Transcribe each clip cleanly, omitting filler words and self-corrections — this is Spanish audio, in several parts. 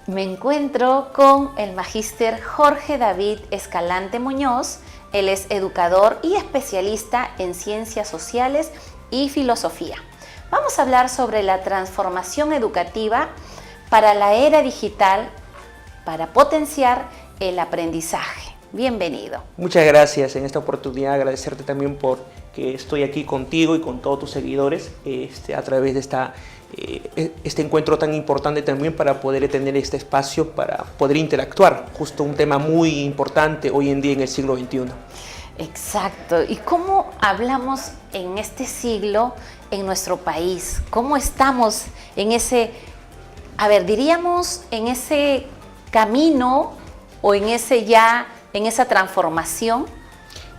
Me encuentro con el magíster Jorge David Escalante Muñoz. Él es educador y especialista en ciencias sociales y filosofía. Vamos a hablar sobre la transformación educativa para la era digital para potenciar el aprendizaje. Bienvenido. Muchas gracias en esta oportunidad, agradecerte también por que estoy aquí contigo y con todos tus seguidores a través de este encuentro tan importante también para poder tener este espacio para poder interactuar, justo un tema muy importante hoy en día en el siglo XXI. Exacto. ¿Y cómo hablamos en este siglo en nuestro país? ¿Cómo estamos en diríamos en ese camino o en esa transformación?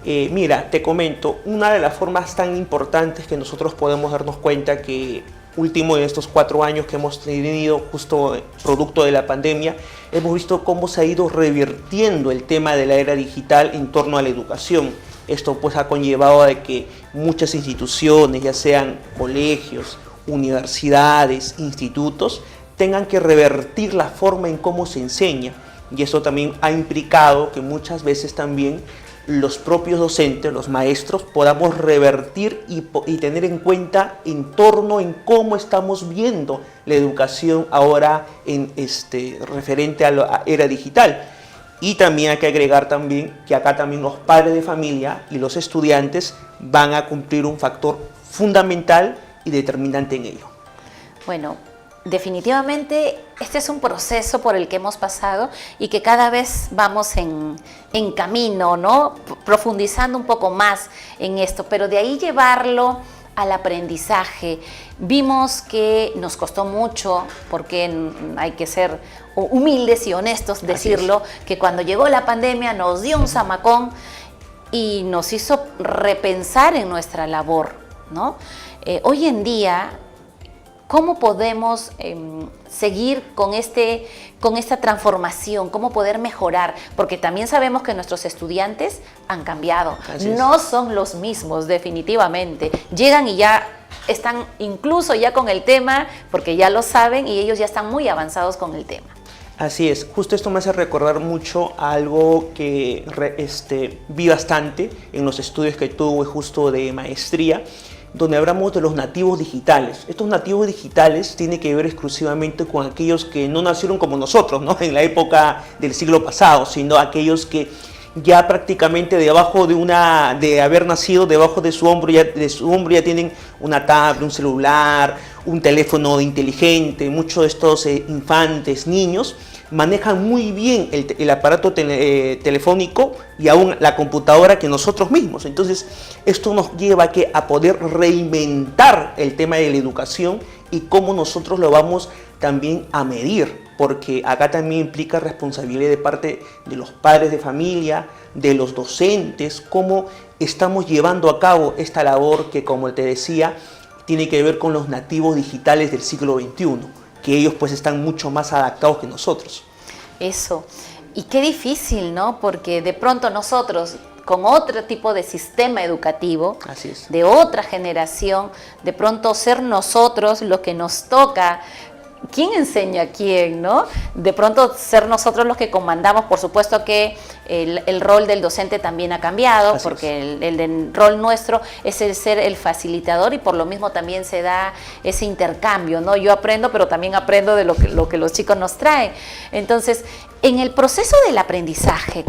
Mira, te comento, una de las formas tan importantes que nosotros podemos darnos cuenta que último de estos 4 años que hemos tenido justo producto de la pandemia, hemos visto cómo se ha ido revirtiendo el tema de la era digital en torno a la educación. Esto pues ha conllevado de que muchas instituciones, ya sean colegios, universidades, institutos, tengan que revertir la forma en cómo se enseña. Y eso también ha implicado que muchas veces también los propios docentes, los maestros, podamos revertir y tener en cuenta en torno en cómo estamos viendo la educación ahora referente a la era digital. Y también hay que agregar también que acá también los padres de familia y los estudiantes van a cumplir un factor fundamental y determinante en ello. Bueno, definitivamente este es un proceso por el que hemos pasado y que cada vez vamos en camino, ¿no? Profundizando un poco más en esto, pero de ahí llevarlo al aprendizaje. Vimos que nos costó mucho, porque hay que ser humildes y honestos, decirlo, que cuando llegó la pandemia nos dio un zamacón y nos hizo repensar en nuestra labor, ¿no? Hoy en día, ¿cómo podemos seguir con esta transformación? ¿Cómo poder mejorar? Porque también sabemos que nuestros estudiantes han cambiado. No son los mismos, definitivamente. Llegan y ya están incluso ya con el tema, porque ya lo saben y ellos ya están muy avanzados con el tema. Así es, justo esto me hace recordar mucho a algo que vi bastante en los estudios que tuve justo de maestría, donde hablamos de los nativos digitales. Estos nativos digitales tienen que ver exclusivamente con aquellos que no nacieron como nosotros, ¿no? En la época del siglo pasado, sino aquellos que ya prácticamente de haber nacido debajo de su hombro ya tienen una tablet, un celular, un teléfono inteligente. Muchos de estos infantes, niños, manejan muy bien el aparato telefónico y aún la computadora que nosotros mismos. Entonces, esto nos lleva a poder reinventar el tema de la educación y cómo nosotros lo vamos también a medir, porque acá también implica responsabilidad de parte de los padres de familia, de los docentes, cómo estamos llevando a cabo esta labor que, como te decía, tiene que ver con los nativos digitales del siglo XXI, que ellos pues están mucho más adaptados que nosotros. Eso. Y qué difícil, ¿no? Porque de pronto nosotros, con otro tipo de sistema educativo, así es, de otra generación, de pronto ser nosotros lo que nos toca. ¿Quién enseña a quién, no? De pronto ser nosotros los que comandamos. Por supuesto que el rol del docente también ha cambiado, así porque el rol nuestro es el ser el facilitador y por lo mismo también se da ese intercambio, ¿no? Yo aprendo, pero también aprendo de lo que los chicos nos traen. Entonces, en el proceso del aprendizaje,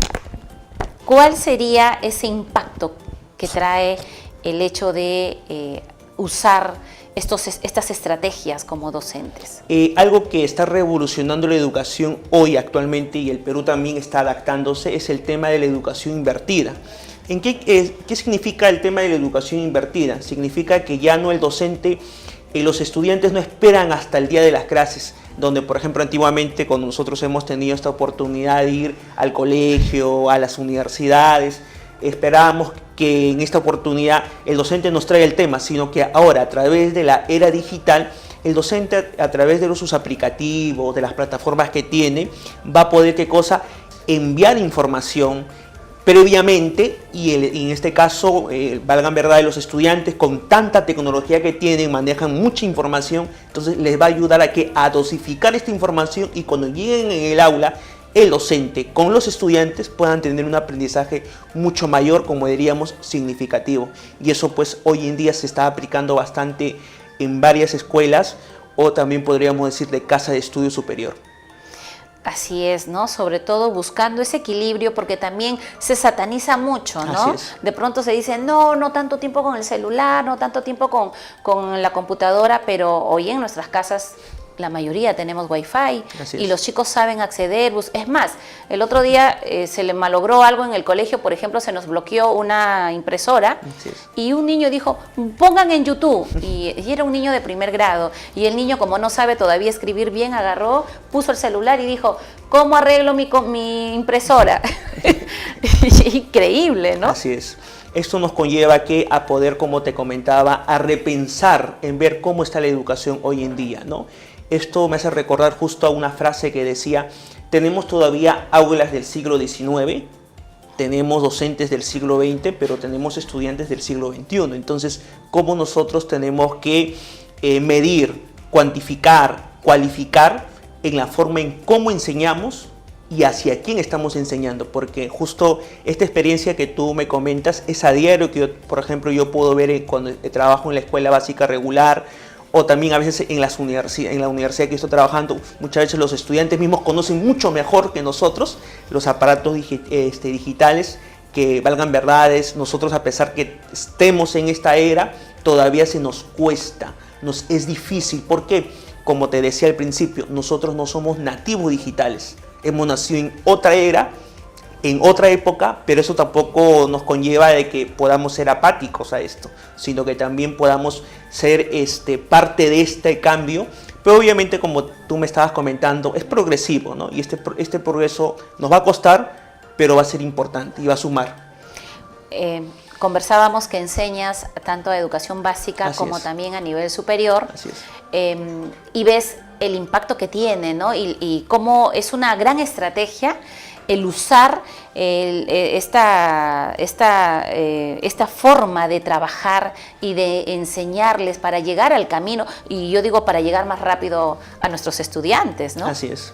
¿cuál sería ese impacto que trae el hecho de usar estas estrategias como docentes? Algo que está revolucionando la educación hoy actualmente, y el Perú también está adaptándose, es el tema de la educación invertida. ¿Qué significa el tema de la educación invertida? Significa que ya no el docente, los estudiantes no esperan hasta el día de las clases, donde por ejemplo antiguamente cuando nosotros hemos tenido esta oportunidad de ir al colegio, a las universidades, esperábamos que en esta oportunidad el docente nos traiga el tema, sino que ahora a través de la era digital, el docente a través de sus aplicativos, de las plataformas que tiene, va a poder enviar información, previamente, y en este caso, valgan verdad, los estudiantes con tanta tecnología que tienen, manejan mucha información, entonces les va a ayudar a dosificar esta información, y cuando lleguen en el aula, el docente con los estudiantes puedan tener un aprendizaje mucho mayor, como diríamos, significativo. Y eso pues hoy en día se está aplicando bastante en varias escuelas, o también podríamos decir de casa de estudio superior. Así es, ¿no? Sobre todo buscando ese equilibrio, porque también se sataniza mucho, ¿no? Así es. De pronto se dice, no tanto tiempo con el celular, no tanto tiempo con la computadora, pero hoy en nuestras casas la mayoría tenemos Wi-Fi y los chicos saben acceder. Es más, el otro día se le malogró algo en el colegio, por ejemplo, se nos bloqueó una impresora y un niño dijo, pongan en YouTube, y era un niño de primer grado, y el niño, como no sabe todavía escribir bien, agarró, puso el celular y dijo, ¿cómo arreglo mi impresora? Increíble, ¿no? Así es. Esto nos conlleva a poder, como te comentaba, a repensar en ver cómo está la educación hoy en día, ¿no? Esto me hace recordar justo a una frase que decía, tenemos todavía aulas del siglo XIX, tenemos docentes del siglo XX, pero tenemos estudiantes del siglo XXI. Entonces, ¿cómo nosotros tenemos que medir, cuantificar, cualificar en la forma en cómo enseñamos y hacia quién estamos enseñando? Porque justo esta experiencia que tú me comentas es a diario que yo, por ejemplo, yo puedo ver cuando trabajo en la escuela básica regular, o también a veces en la universidad que estoy trabajando. Muchas veces los estudiantes mismos conocen mucho mejor que nosotros los aparatos digitales, que valgan verdades, nosotros a pesar que estemos en esta era, todavía se nos cuesta, nos es difícil. ¿Por qué? Como te decía al principio, nosotros no somos nativos digitales, hemos nacido en otra era, en otra época, pero eso tampoco nos conlleva de que podamos ser apáticos a esto, sino que también podamos ser parte de este cambio. Pero obviamente, como tú me estabas comentando, es progresivo, ¿no? Y este progreso nos va a costar, pero va a ser importante y va a sumar. Conversábamos que enseñas tanto a educación básica como también a nivel superior. Así es. Y ves el impacto que tiene, ¿no? Y cómo es una gran estrategia el usar esta forma de trabajar y de enseñarles para llegar al camino, y yo digo para llegar más rápido a nuestros estudiantes, ¿no? Así es.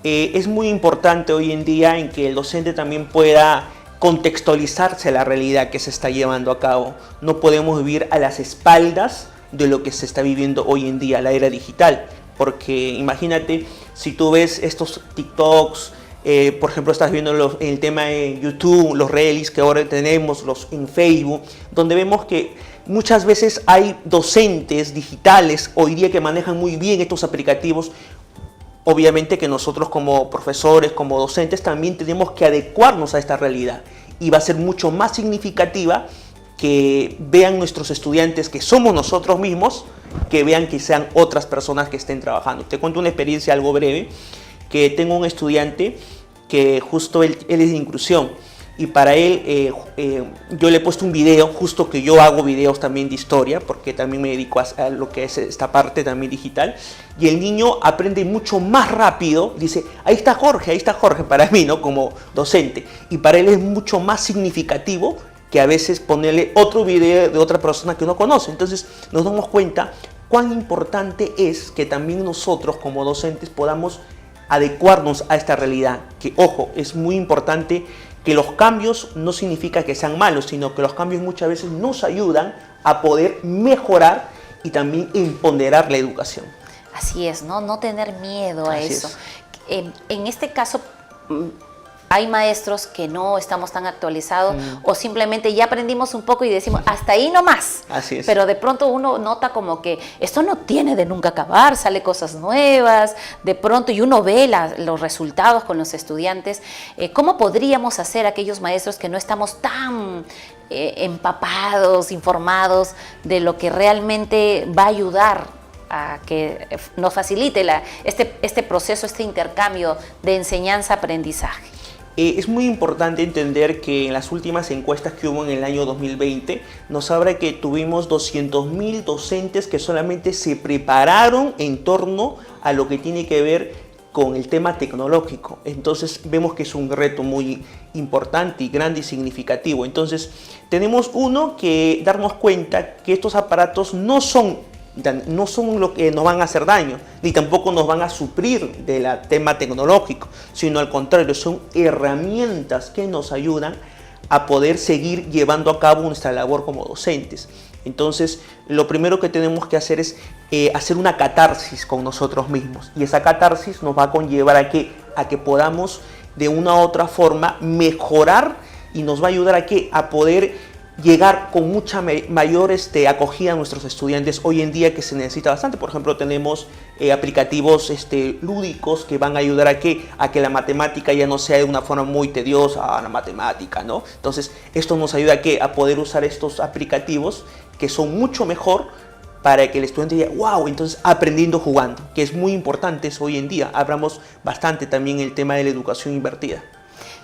Es muy importante hoy en día en que el docente también pueda contextualizarse la realidad que se está llevando a cabo. No podemos vivir a las espaldas de lo que se está viviendo hoy en día, la era digital, porque imagínate, si tú ves estos TikToks, por ejemplo, estás viendo en el tema de YouTube, los reels que ahora tenemos, en Facebook, donde vemos que muchas veces hay docentes digitales hoy día que manejan muy bien estos aplicativos. Obviamente que nosotros como profesores, como docentes, también tenemos que adecuarnos a esta realidad, y va a ser mucho más significativa que vean nuestros estudiantes que somos nosotros mismos, que vean que sean otras personas que estén trabajando. Te cuento una experiencia algo breve, que tengo un estudiante que justo él es de inclusión, y para él yo le he puesto un video, justo que yo hago videos también de historia, porque también me dedico a lo que es esta parte también digital, y el niño aprende mucho más rápido, dice, ahí está Jorge para mí, ¿no? Como docente, y para él es mucho más significativo que a veces ponerle otro video de otra persona que no conoce. Entonces nos damos cuenta cuán importante es que también nosotros como docentes podamos adecuarnos a esta realidad, que ojo, es muy importante que los cambios no significa que sean malos, sino que los cambios muchas veces nos ayudan a poder mejorar y también empoderar la educación. Así es, ¿no? No tener miedo a Así eso. es. En este caso, hay maestros que no estamos tan actualizados o simplemente ya aprendimos un poco y decimos, hasta ahí nomás. Así es. Pero de pronto uno nota como que esto no tiene de nunca acabar, sale cosas nuevas, de pronto, y uno ve los resultados con los estudiantes. ¿Cómo podríamos hacer aquellos maestros que no estamos tan empapados, informados de lo que realmente va a ayudar a que nos facilite este proceso, este intercambio de enseñanza-aprendizaje? Es muy importante entender que en las últimas encuestas que hubo en el año 2020 nos habla que tuvimos 200.000 docentes que solamente se prepararon en torno a lo que tiene que ver con el tema tecnológico. Entonces vemos que es un reto muy importante y grande y significativo. Entonces tenemos que darnos cuenta que estos aparatos no son lo que nos van a hacer daño, ni tampoco nos van a suplir del tema tecnológico, sino al contrario, son herramientas que nos ayudan a poder seguir llevando a cabo nuestra labor como docentes. Entonces, lo primero que tenemos que hacer es hacer una catarsis con nosotros mismos, y esa catarsis nos va a conllevar a que podamos de una u otra forma mejorar, y nos va a ayudar a poder llegar con mucha mayor acogida a nuestros estudiantes hoy en día, que se necesita bastante. Por ejemplo, tenemos aplicativos lúdicos que van a ayudar a que la matemática ya no sea de una forma muy tediosa, la matemática, ¿no? Entonces, esto nos ayuda a poder usar estos aplicativos que son mucho mejor para que el estudiante diga, wow, entonces aprendiendo jugando, que es muy importante eso hoy en día. Hablamos bastante también el tema de la educación invertida.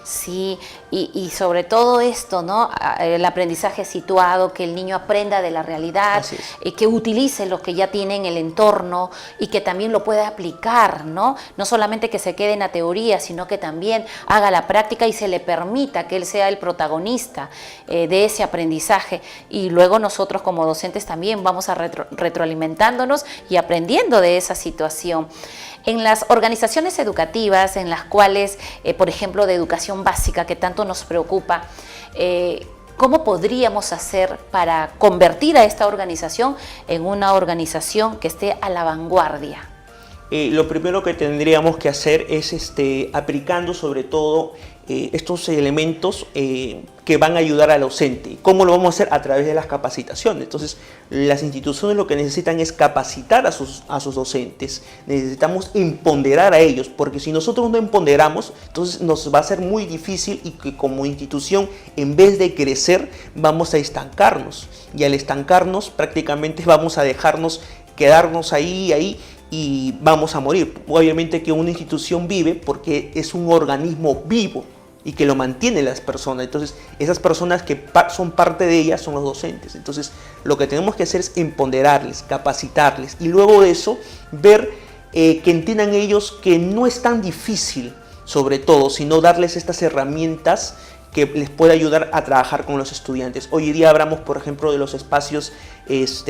Sí, y sobre todo esto, ¿no? El aprendizaje situado, que el niño aprenda de la realidad, que utilice lo que ya tiene en el entorno y que también lo pueda aplicar, ¿no? No solamente que se quede en la teoría, sino que también haga la práctica y se le permita que él sea el protagonista de ese aprendizaje. Y luego nosotros como docentes también vamos a retroalimentándonos y aprendiendo de esa situación. En las organizaciones educativas, en las cuales, por ejemplo, de educación básica, que tanto nos preocupa, ¿cómo podríamos hacer para convertir a esta organización en una organización que esté a la vanguardia? Lo primero que tendríamos que hacer es aplicando sobre todo estos elementos que van a ayudar al docente. ¿Cómo lo vamos a hacer? A través de las capacitaciones. Entonces, las instituciones lo que necesitan es capacitar a sus docentes. Necesitamos empoderar a ellos, porque si nosotros no empoderamos, entonces nos va a ser muy difícil, y que como institución, en vez de crecer, vamos a estancarnos. Y al estancarnos, prácticamente vamos a quedarnos ahí, y vamos a morir. Obviamente que una institución vive porque es un organismo vivo y que lo mantienen las personas. Entonces, esas personas que son parte de ellas son los docentes. Entonces, lo que tenemos que hacer es empoderarles, capacitarles, y luego de eso ver que entiendan ellos que no es tan difícil, sobre todo, sino darles estas herramientas que les puede ayudar a trabajar con los estudiantes. Hoy en día hablamos, por ejemplo, de los espacios,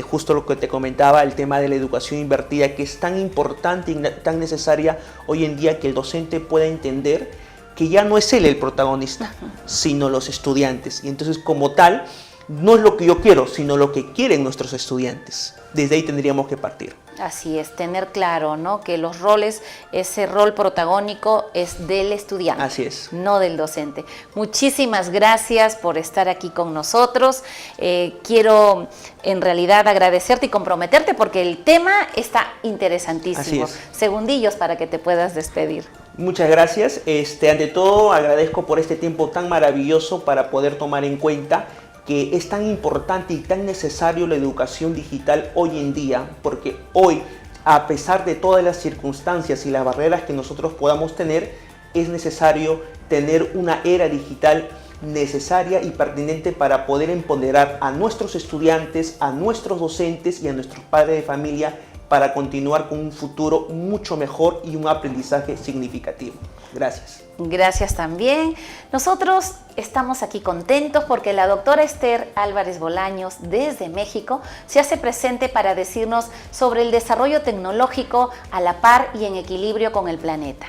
justo lo que te comentaba, el tema de la educación invertida, que es tan importante y tan necesaria hoy en día, que el docente pueda entender que ya no es él el protagonista, sino los estudiantes. Y entonces, como tal, no es lo que yo quiero, sino lo que quieren nuestros estudiantes. Desde ahí tendríamos que partir. Así es, tener claro, ¿no? Que los roles, ese rol protagónico es del estudiante. Así es. No del docente. Muchísimas gracias por estar aquí con nosotros. Quiero en realidad agradecerte y comprometerte, porque el tema está interesantísimo. Así es. Segundillos para que te puedas despedir. Muchas gracias. Ante todo, agradezco por este tiempo tan maravilloso para poder tomar en cuenta que es tan importante y tan necesario la educación digital hoy en día, porque hoy, a pesar de todas las circunstancias y las barreras que nosotros podamos tener, es necesario tener una era digital necesaria y pertinente para poder empoderar a nuestros estudiantes, a nuestros docentes y a nuestros padres de familia, para continuar con un futuro mucho mejor y un aprendizaje significativo. Gracias. Gracias también. Nosotros estamos aquí contentos porque la doctora Esther Álvarez Bolaños, desde México, se hace presente para decirnos sobre el desarrollo tecnológico a la par y en equilibrio con el planeta.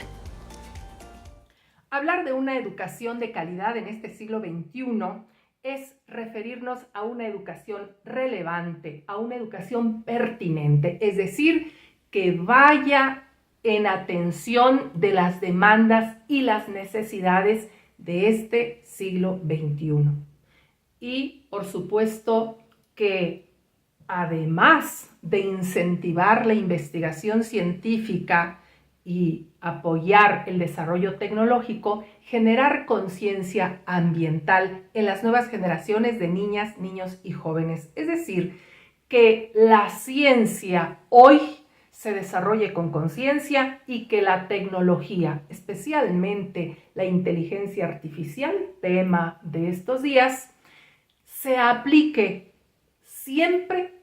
Hablar de una educación de calidad en este siglo XXI es referirnos a una educación relevante, a una educación pertinente, es decir, que vaya en atención de las demandas y las necesidades de este siglo XXI. Y, por supuesto, que además de incentivar la investigación científica y apoyar el desarrollo tecnológico, generar conciencia ambiental en las nuevas generaciones de niñas, niños y jóvenes. Es decir, que la ciencia hoy se desarrolle con conciencia y que la tecnología, especialmente la inteligencia artificial, tema de estos días, se aplique siempre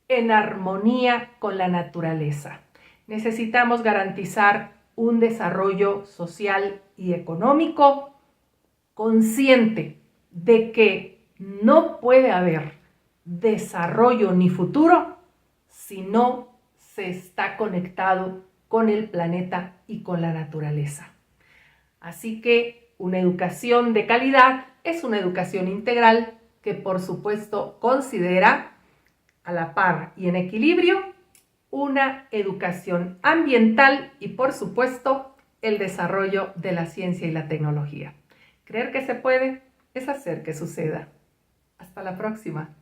en armonía con la naturaleza. Necesitamos garantizar un desarrollo social y económico consciente de que no puede haber desarrollo ni futuro si no se está conectado con el planeta y con la naturaleza. Así que una educación de calidad es una educación integral que por supuesto considera a la par y en equilibrio una educación ambiental y por supuesto el desarrollo de la ciencia y la tecnología. Creer que se puede es hacer que suceda. Hasta la próxima.